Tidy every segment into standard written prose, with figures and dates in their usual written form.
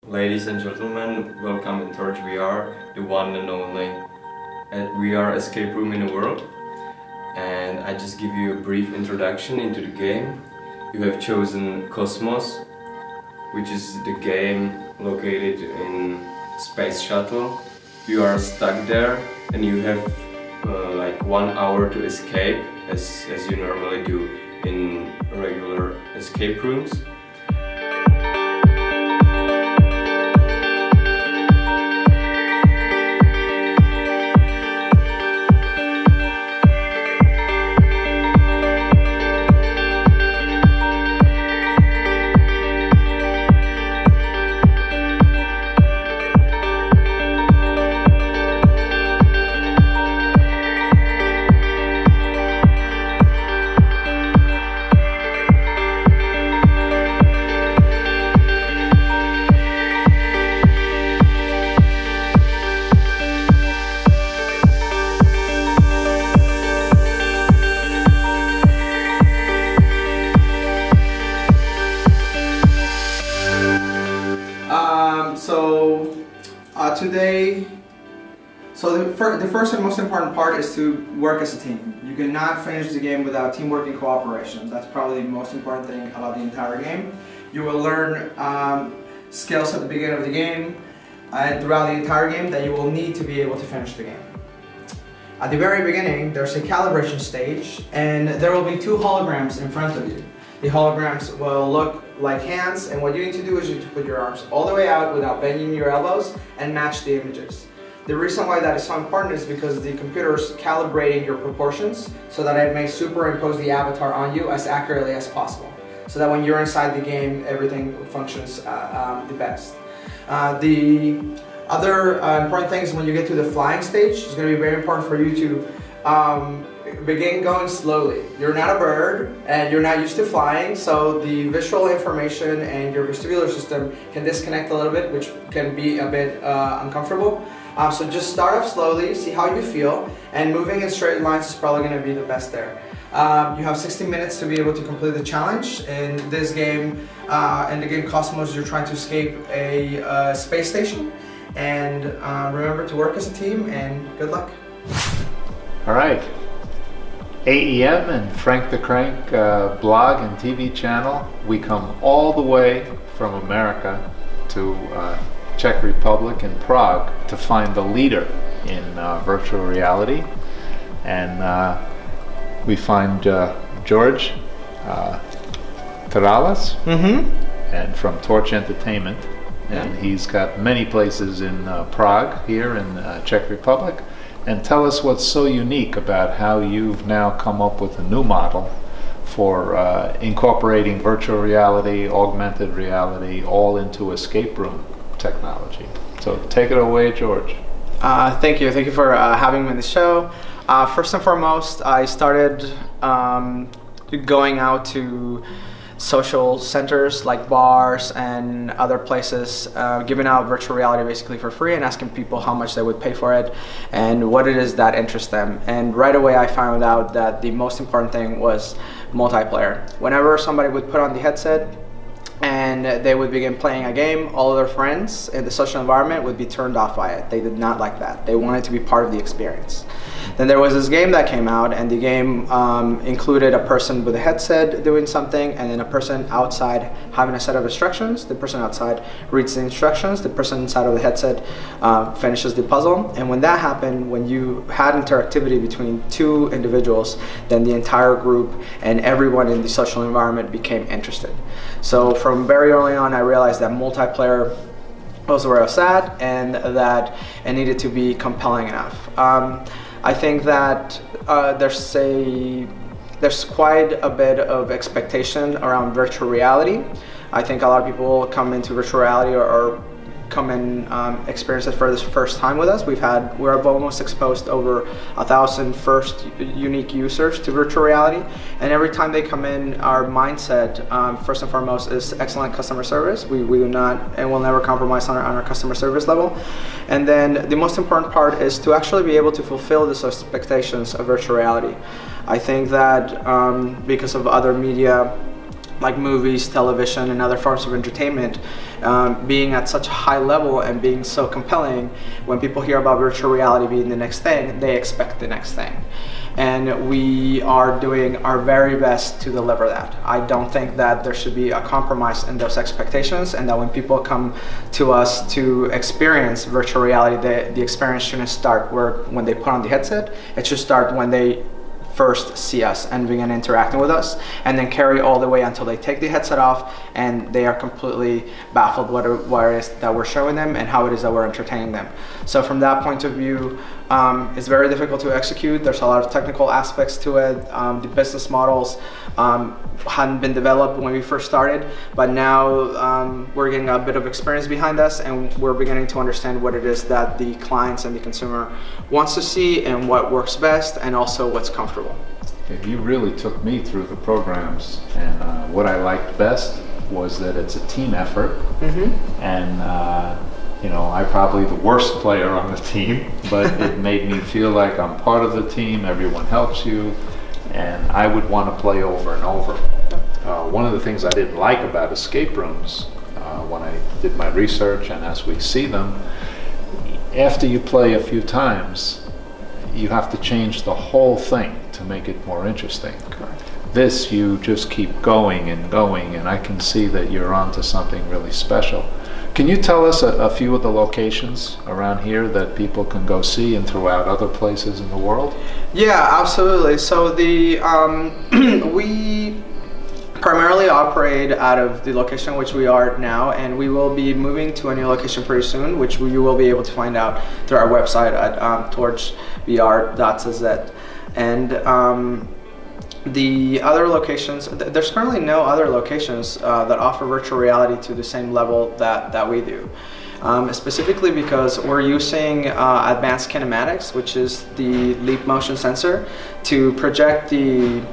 Ladies and gentlemen, welcome in Torch VR, the one and only VR escape room in the world. And I just give you a brief introduction into the game. You have chosen Cosmos, which is the game located in Space Shuttle. You are stuck there and you have like 1 hour to escape, as you normally do in regular escape rooms. The first and most important part is to work as a team. You cannot finish the game without teamwork and cooperation. That's probably the most important thing about the entire game. You will learn skills at the beginning of the game and throughout the entire game that you will need to be able to finish the game. At the very beginning, there's a calibration stage, and there will be 2 holograms in front of you. The holograms will look like hands, and what you need to do is you need to put your arms all the way out without bending your elbows and match the images. The reason why that is so important is because the computer is calibrating your proportions so that it may superimpose the avatar on you as accurately as possible, so that when you're inside the game, everything functions the best. The other important thing is when you get to the flying stage, it's going to be very important for you to begin going slowly. You're not a bird and you're not used to flying, so the visual information and your vestibular system can disconnect a little bit, which can be a bit uncomfortable. So just start off slowly, see how you feel, and moving in straight lines is probably going to be the best there. You have 60 minutes to be able to complete the challenge. In this game, in the game Cosmos, you're trying to escape a space station. And remember to work as a team, and good luck. All right. AEM and Frank the Crank blog and TV channel. We come all the way from America to Czech Republic and Prague to find the leader in virtual reality, and we find Jorge Torales and from Torch Entertainment, and he's got many places in Prague here in Czech Republic. And tell us what's so unique about how you've now come up with a new model for incorporating virtual reality, augmented reality, all into escape room technology. So take it away, George. Thank you for having me on the show. First and foremost, I started going out to social centers like bars and other places, giving out virtual reality basically for free and asking people how much they would pay for it and what it is that interests them. And right away I found out that the most important thing was multiplayer. Whenever somebody would put on the headset and they would begin playing a game, all of their friends in the social environment would be turned off by it. They did not like that. They wanted to be part of the experience. Then there was this game that came out, and the game included a person with a headset doing something, and then a person outside having a set of instructions. The person outside reads the instructions, the person inside of the headset finishes the puzzle. And when that happened, when you had interactivity between 2 individuals, then the entire group and everyone in the social environment became interested. So from very early on, I realized that multiplayer was where I was at, and that it needed to be compelling enough. I think that there's quite a bit of expectation around virtual reality. I think a lot of people come into virtual reality or come and experience it for the first time with us. We're almost exposed over 1,000 first unique users to virtual reality, and every time they come in, our mindset first and foremost is excellent customer service. We do not and will never compromise on our customer service level. And then the most important part is to actually be able to fulfill these expectations of virtual reality. I think that because of other media like movies, television, and other forms of entertainment, being at such a high level and being so compelling, when people hear about virtual reality being the next thing, they expect the next thing. And we are doing our very best to deliver that. I don't think that there should be a compromise in those expectations, and that when people come to us to experience virtual reality, the experience shouldn't start when they put on the headset. It should start when they first see us and begin interacting with us, and then carry all the way until they take the headset off and they are completely baffled what it is that we're showing them and how it is that we're entertaining them. So from that point of view, it's very difficult to execute. There's a lot of technical aspects to it. The business models hadn't been developed when we first started, but now we're getting a bit of experience behind us, and we're beginning to understand what it is that the clients and the consumer wants to see and what works best, and also what's comfortable. Okay, you really took me through the programs, and what I liked best was that it's a team effort. And you know, I'm probably the worst player on the team, but it made me feel like I'm part of the team. Everyone helps you, and I would want to play over and over. One of the things I didn't like about escape rooms, when I did my research and as we see them, after you play a few times, you have to change the whole thing to make it more interesting. Correct. This, you just keep going and going, and I can see that you're onto something really special. Can you tell us a few of the locations around here that people can go see, and throughout other places in the world? Yeah, absolutely. So the we primarily operate out of the location which we are now, and we will be moving to a new location pretty soon, which you will be able to find out through our website at torchvr.cz. And the other locations, there's currently no other locations that offer virtual reality to the same level that we do. Specifically because we're using advanced kinematics, which is the leap motion sensor, to project the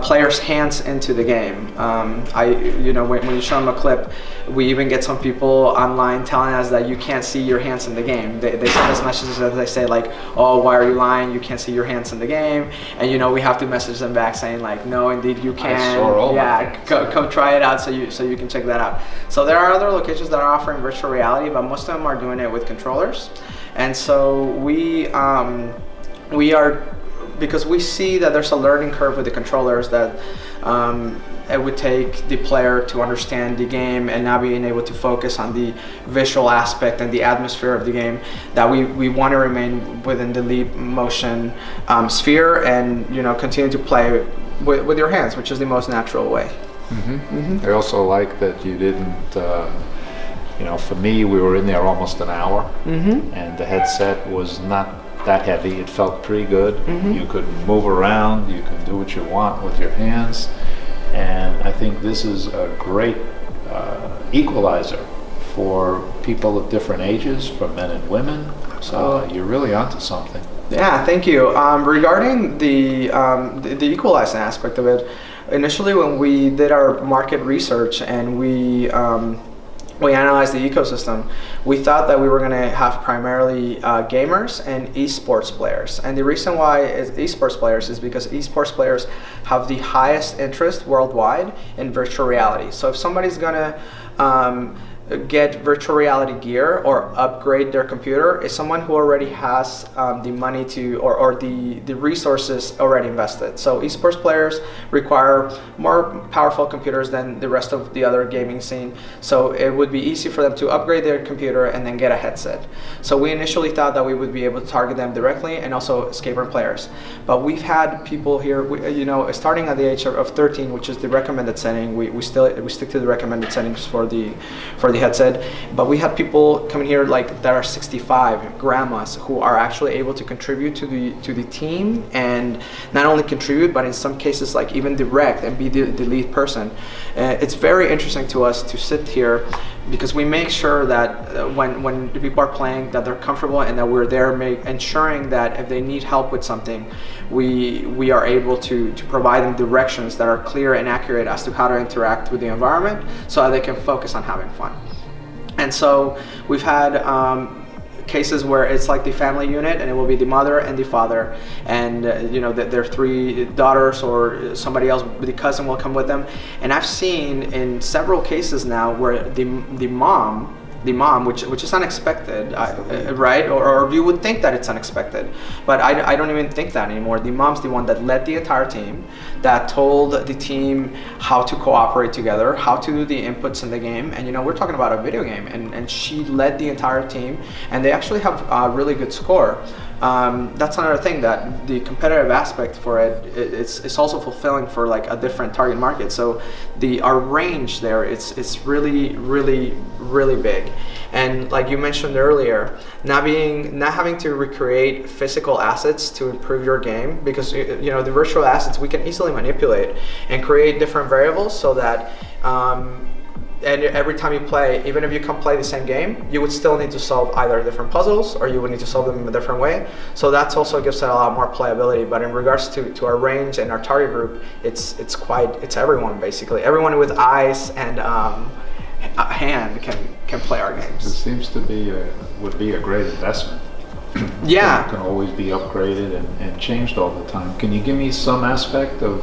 players' hands into the game. When you show them a clip, we even get some people online telling us that you can't see your hands in the game. They send us messages that they say like, "Oh, why are you lying? You can't see your hands in the game." And we have to message them back saying like, "No, indeed you can. Come try it out so you can check that out." So there are other locations that are offering virtual reality, but most of them are doing it with controllers. And so we are, because we see that there's a learning curve with the controllers, that it would take the player to understand the game and now being able to focus on the visual aspect and the atmosphere of the game, that we want to remain within the leap motion sphere and continue to play with your hands, which is the most natural way. I also like that you didn't, for me, we were in there almost an hour, and the headset was not that heavy. It felt pretty good. You could move around, you can do what you want with your hands, and I think this is a great equalizer for people of different ages, for men and women. So you're really onto something. Yeah, thank you. Regarding the equalizing aspect of it, initially when we did our market research and we analyzed the ecosystem, we thought that we were going to have primarily gamers and esports players. And the reason why is esports players is because esports players have the highest interest worldwide in virtual reality. So if somebody's going to get virtual reality gear or upgrade their computer, is someone who already has the money to or the resources already invested. So esports players require more powerful computers than the rest of the other gaming scene, so it would be easy for them to upgrade their computer and then get a headset. So we initially thought that we would be able to target them directly, and also escape room players. But we've had people here, starting at the age of 13, which is the recommended setting. We stick to the recommended settings for the headset, but we have people coming here like that are 65, grandmas, who are actually able to contribute to the team, and not only contribute, but in some cases like even direct and be the lead person. It's very interesting to us to sit here, because we make sure that when the people are playing, that they're comfortable, and that we're there ensuring that if they need help with something, we are able to provide them directions that are clear and accurate as to how to interact with the environment, so that they can focus on having fun. And so we've had cases where it's like the family unit, and it will be the mother and the father, and you know, their 3 daughters, or somebody else, the cousin will come with them. And I've seen in several cases now where the mom, which is unexpected, right? Or you would think that it's unexpected, but I don't even think that anymore. The mom's the one that led the entire team, that told the team how to cooperate together, how to do the inputs in the game. And you know, we're talking about a video game, and she led the entire team, and they actually have a really good score. That's another thing, that the competitive aspect for it's also fulfilling for like a different target market. So our range there, it's really big. And like you mentioned earlier, not having to recreate physical assets to improve your game, because you know, the virtual assets we can easily manipulate and create different variables, so that and every time you play, even if you can play the same game, you would still need to solve either different puzzles, or you would need to solve them in a different way. So that's also gives it a lot more playability. But in regards to our range and our target group, it's everyone basically. Everyone with eyes and a hand can play our games. It seems to be would be a great investment. Yeah, it can always be upgraded and changed all the time. Can you give me some aspect of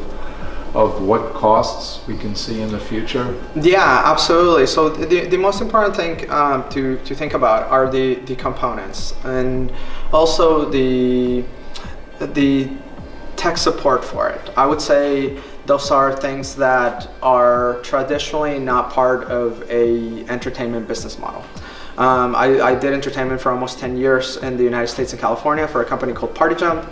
what costs we can see in the future? Yeah, absolutely. So the most important thing to think about are the components, and also the tech support for it. I would say those are things that are traditionally not part of a entertainment business model. I did entertainment for almost 10 years in the United States and California for a company called Party Jump.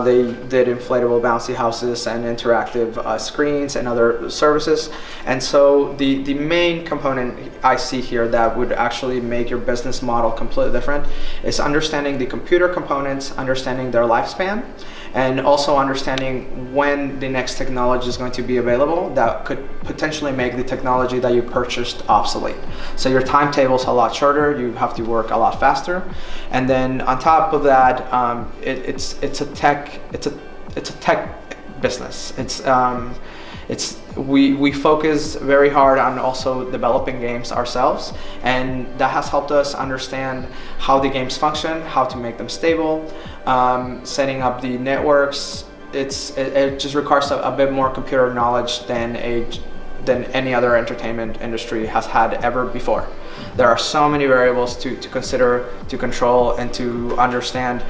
They did inflatable bouncy houses and interactive screens and other services. And so the main component I see here that would actually make your business model completely different is understanding the computer components, understanding their lifespan, and also understanding when the next technology is going to be available that could potentially make the technology that you purchased obsolete. So your timetable is a lot shorter, you have to work a lot faster, and then on top of that, it's a tech business. We focus very hard on also developing games ourselves, and that has helped us understand how the games function, how to make them stable, setting up the networks. It just requires a bit more computer knowledge than any other entertainment industry has had ever before. There are so many variables to consider, to control, and to understand,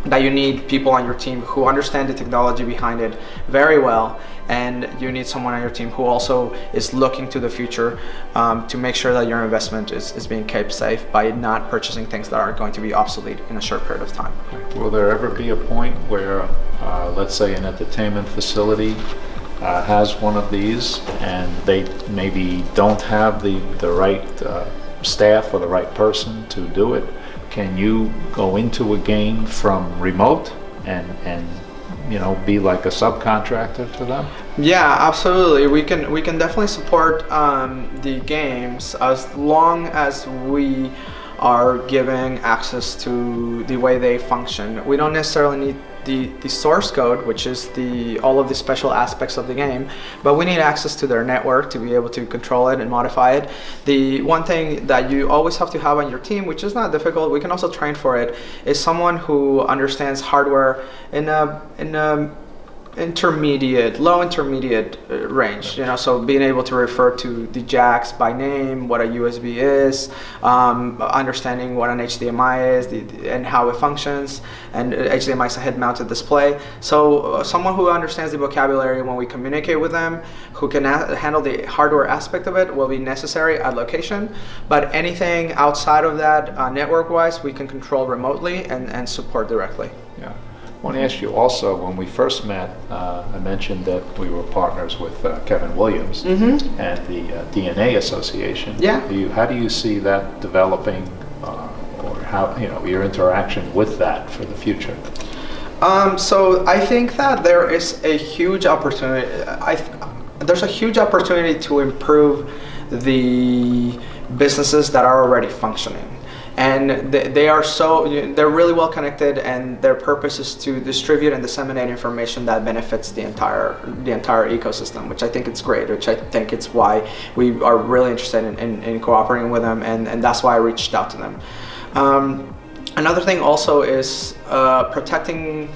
that you need people on your team who understand the technology behind it very well, and you need someone on your team who also is looking to the future to make sure that your investment is being kept safe by not purchasing things that are going to be obsolete in a short period of time. Will there ever be a point where, let's say, an entertainment facility has one of these, and they maybe don't have the right staff or the right person to do it? Can you go into a game from remote and you know, be like a subcontractor to them? Yeah, absolutely. We can definitely support the games as long as we are giving access to the way they function. We don't necessarily need the source code, which is all of the special aspects of the game, but we need access to their network to be able to control it and modify it. The one thing that you always have to have on your team, which is not difficult, we can also train for it, is someone who understands hardware in a low intermediate range, you know, so being able to refer to the jacks by name, what a USB is, understanding what an HDMI is, and how it functions, and HDMI is a head-mounted display. So someone who understands the vocabulary when we communicate with them, who can handle the hardware aspect of it, will be necessary at location, but anything outside of that, network-wise, we can control remotely and support directly. Yeah. I want to ask you also, when we first met, I mentioned that we were partners with Kevin Williams and the DNA Association. Yeah. How do you see that developing, or how, you know, your interaction with that for the future? So I think that there is a huge opportunity. There's a huge opportunity to improve the businesses that are already functioning. And they're really well connected, and their purpose is to distribute and disseminate information that benefits the entire ecosystem, which I think it's great, which I think it's why we are really interested in cooperating with them, and that's why I reached out to them. Another thing also is protecting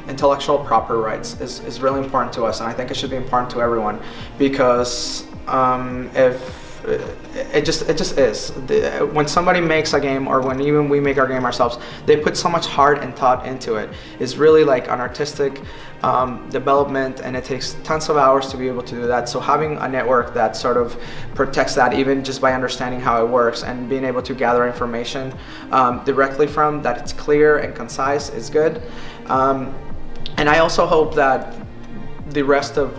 intellectual property rights is really important to us, and I think it should be important to everyone, because if it just is. When somebody makes a game, or when even we make our game ourselves, they put so much heart and thought into it. It's really like an artistic development, and it takes tons of hours to be able to do that. So having a network that sort of protects that, even just by understanding how it works and being able to gather information directly from that, it's clear and concise, is good. And I also hope that the rest of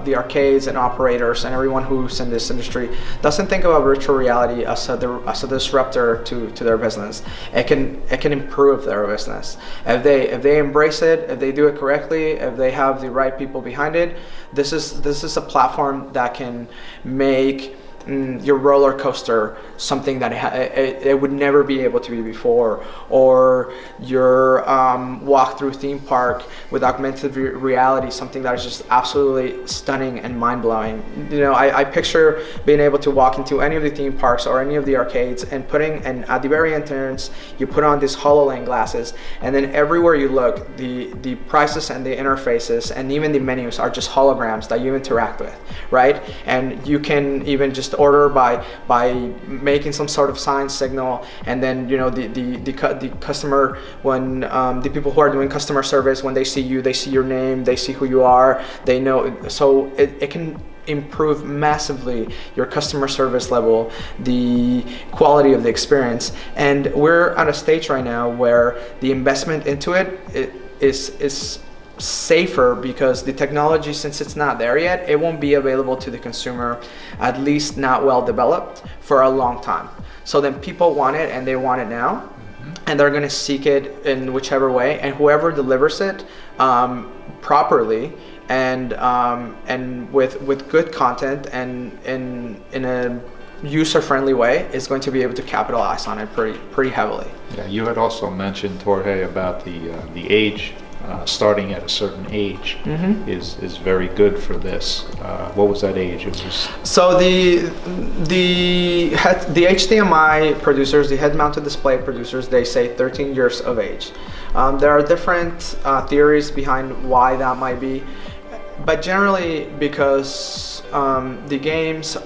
the arcades and operators and everyone who's in this industry doesn't think about virtual reality as a disruptor to their business. It can improve their business if they embrace it, if they do it correctly, if they have the right people behind it. This is a platform that can make your roller coaster something that it would never be able to be before, or your walk through theme park with augmented reality, something that is just absolutely stunning and mind-blowing. You know, I picture being able to walk into any of the theme parks or any of the arcades and at the very entrance you put on these HoloLens glasses, and then everywhere you look, the prices and the interfaces and even the menus are just holograms that you interact with, right? And you can even just order by making some sort of sign signal, and then, you know, the customer, when the people who are doing customer service, when they see you, they see your name, they see who you are, they know. So it can improve massively your customer service level, the quality of the experience. And we're at a stage right now where the investment into it is safer, because the technology, since it's not there yet, it won't be available to the consumer, at least not well developed, for a long time. So then people want it, and they want it now, and they're going to seek it in whichever way, and whoever delivers it properly and with good content and in a user-friendly way is going to be able to capitalize on it pretty heavily. Yeah, you had also mentioned, Jorge, about the age. Starting at a certain age is very good for this. What was that age? It was... So the HDMI producers, the head-mounted display producers, they say 13 years of age. There are different theories behind why that might be, but generally because the games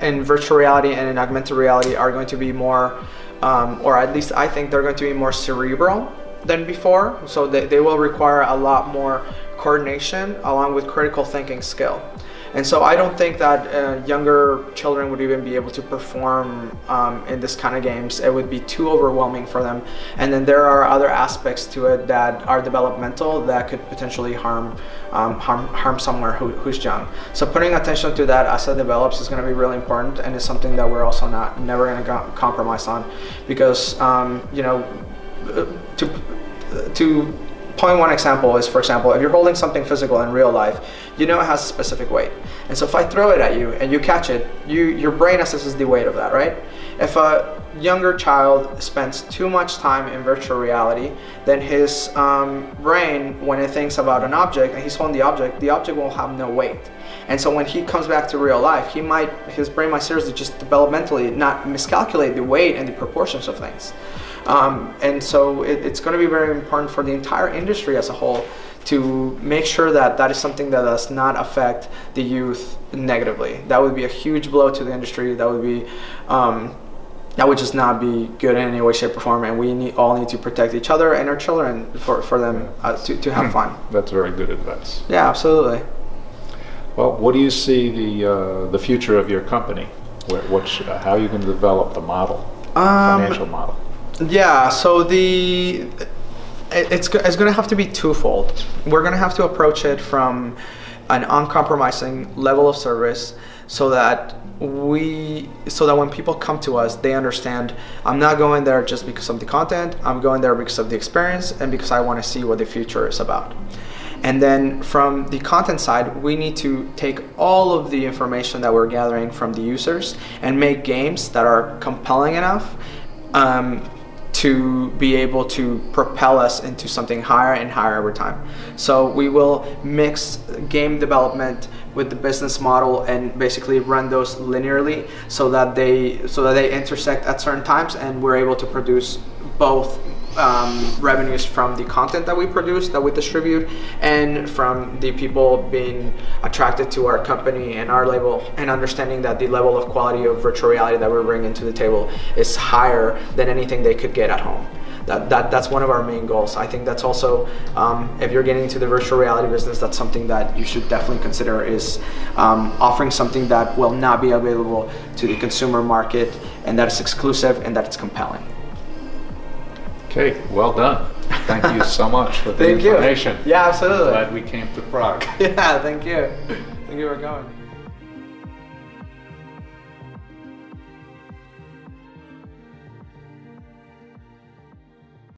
in virtual reality and in augmented reality are going to be more, or at least I think they're going to be more cerebral than before, so they will require a lot more coordination along with critical thinking skill. And so I don't think that younger children would even be able to perform in this kind of games. It would be too overwhelming for them. And then there are other aspects to it that are developmental that could potentially harm someone who's young. So putting attention to that as it develops is going to be really important, and it's something that we're also never going to compromise on, because you know, to point one example is, for example, if you're holding something physical in real life, you know it has a specific weight. And so if I throw it at you and you catch it, your brain assesses the weight of that, right? If a younger child spends too much time in virtual reality, then his brain, when it thinks about an object and he's holding the object will have no weight. And so when he comes back to real life, his brain might seriously just developmentally not miscalculate the weight and the proportions of things. And so it's going to be very important for the entire industry as a whole to make sure that that is something that does not affect the youth negatively. That would be a huge blow to the industry. That would be that would just not be good in any way, shape, or form. And we all need to protect each other and our children for them to have fun. That's very good advice. Yeah, absolutely. Well, what do you see the future of your company? How are you going to develop the model, financial model? Yeah, so it's going to have to be twofold. We're going to have to approach it from an uncompromising level of service, so that when people come to us, they understand, I'm not going there just because of the content, I'm going there because of the experience and because I want to see what the future is about. And then from the content side, we need to take all of the information that we're gathering from the users and make games that are compelling enough to be able to propel us into something higher and higher over time. So we will mix game development with the business model and basically run those linearly so that they intersect at certain times, and we're able to produce both revenues from the content that we produce, that we distribute, and from the people being attracted to our company and our label, and understanding that the level of quality of virtual reality that we're bringing to the table is higher than anything they could get at home. That's one of our main goals. I think that's also, if you're getting into the virtual reality business, that's something that you should definitely consider, is offering something that will not be available to the consumer market, and that is exclusive and that it's compelling. Okay, well done. Thank you so much for the information. Yeah, absolutely. Glad we came to Prague. Yeah, thank you. Thank you for coming.